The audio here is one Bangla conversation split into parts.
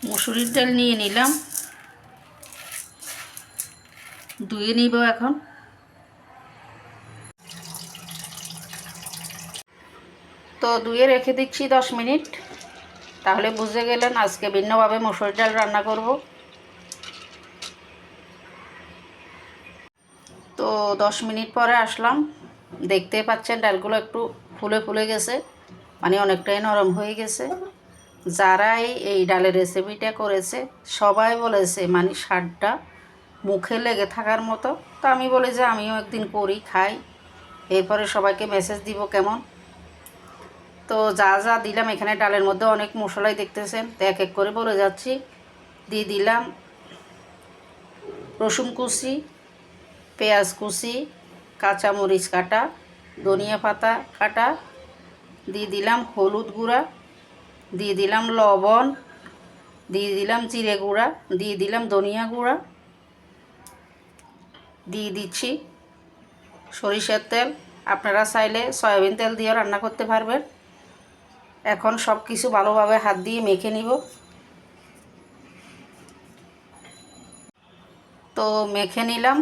মসুরির ডাল নিয়ে নিলাম, ধুয়ে নিব এখন। তো ধুয়ে রেখে দিচ্ছি 10 মিনিট। তাহলে বুঝে গেলেন আজকে ভিন্নভাবে মসুরির ডাল রান্না করব। তো 10 মিনিট পরে আসলাম, দেখতে পাচ্ছেন ডালগুলো একটু ফুলে ফুলে গেছে, মানে অনেকটাই নরম হয়ে গেছে। যারাই এই ডালের রেসিপিটা করেছে সবাই বলেছে মানে স্বাদটা মুখে লেগে থাকার মতো। তো আমি বলি যে আমিও একদিন করি, খাই, এরপরে সবাইকে মেসেজ দিব কেমন। তো যা যা দিলাম এখানে ডালের মধ্যে অনেক মশলাই দেখতেছেন, তো এক এক করে বলে যাচ্ছি। দিয়ে দিলাম রসুন কুচি, পেঁয়াজ কুচি, কাঁচামরিচ কাটা, ধনিয়া পাতা কাটা, দিয়ে দিলাম হলুদ গুঁড়া, দিয়ে দিলাম লবণ, দিয়ে দিলাম জিরে গুঁড়া, দিয়ে দিলাম ধনিয়া গুঁড়া, দিয়ে দিচ্ছি সরিষার তেল। আপনারা চাইলে সয়াবিন তেল দিয়েও রান্না করতে পারবেন। এখন সব কিছু ভালোভাবে হাত দিয়ে মেখে নিব। তো মেখে নিলাম।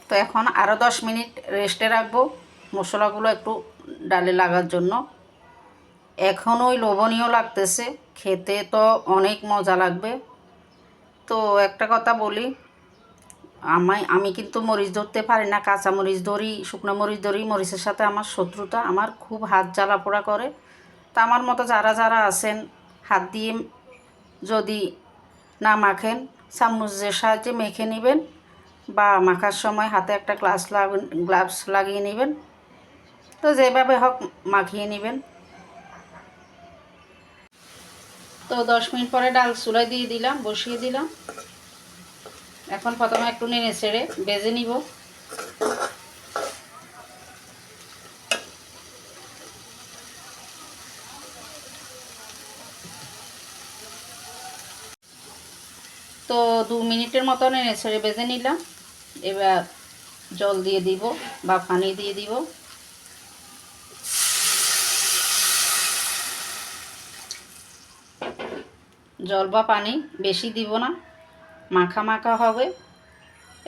তো এখন আরও 10 মিনিট রেস্টে রাখবো মশলাগুলো একটু ডালে লাগার জন্য। এখনই লোভনীয় লাগতেছে, খেতে তো অনেক মজা লাগবে। তো একটা কথা বলি, আমি কিন্তু মরিচ ধরতে পারি না, কাঁচা মরিচ ধরি, শুকনো মরিচ ধরি। মরিচের সাথে আমার শত্রুতা, আমার খুব হাত জ্বালা পোড়া করে। তা আমার মতো যারা যারা আছেন হাত দিয়ে যদি না মাখেন, চামচের সাহায্যে মেখে নেবেন, বা মাখার সময় হাতে একটা গ্লাভস লাগিয়ে নেবেন। তো যেভাবে হোক মাখিয়ে নেবেন। তো 10 মিনিট পরে ডাল চুলায় দিয়ে দিলাম, বসিয়ে দিলাম। এখন প্রথমে একটু নেড়ে ছেড়ে ভেজে নিব। তো 2 মিনিটের মতো নেড়ে ছেড়ে ভেজে নিলাম। এবার জল দিয়ে দিব বা পানি দিয়ে দিব। জল বা পানি বেশি দিব না, মাখা মাখা হবে।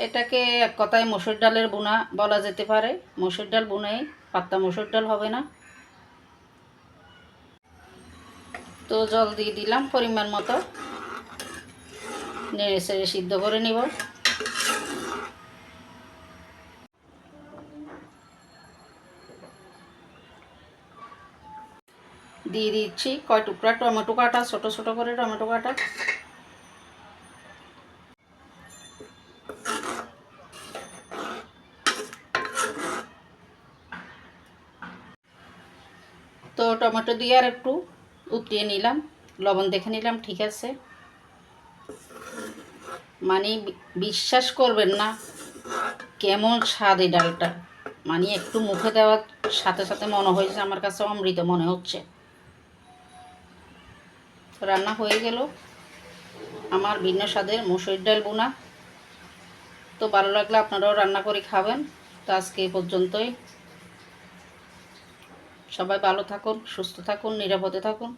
এটাকে এক কথায় মসুর ডালের বোনা বলা যেতে পারে। মসুর ডাল বোনাই, পাতলা মসুর ডাল হবে না। তো জল দিয়ে দিলাম পরিমাণ মতো, নেড়ে ছেড়ে সিদ্ধ করে নিব। দিয়ে দিচ্ছি কয় টুকরা টমেটো কাটা, ছোট ছোট করে টমেটো কাটা। তো টমেটো দিয়ে আর একটু উতরিয়ে নিলাম, লবণ দেখে নিলাম ঠিক আছে। মানে বিশ্বাস করবেন না কেমন স্বাদ এই ডালটা, মানে একটু মুখে দেওয়ার সাথে সাথে মনে হয়েছে আমার কাছে অমৃত মনে হচ্ছে। রান্না হয়ে গেল আমার ভিন্ন স্বাদের মসুর ডাল বোনা। তো ভালো লাগলে আপনারাও রান্না করে খাবেন। তো আজকে এই পর্যন্তই। সবাই ভালো থাকুন, সুস্থ থাকুন, নিরাপদে থাকুন।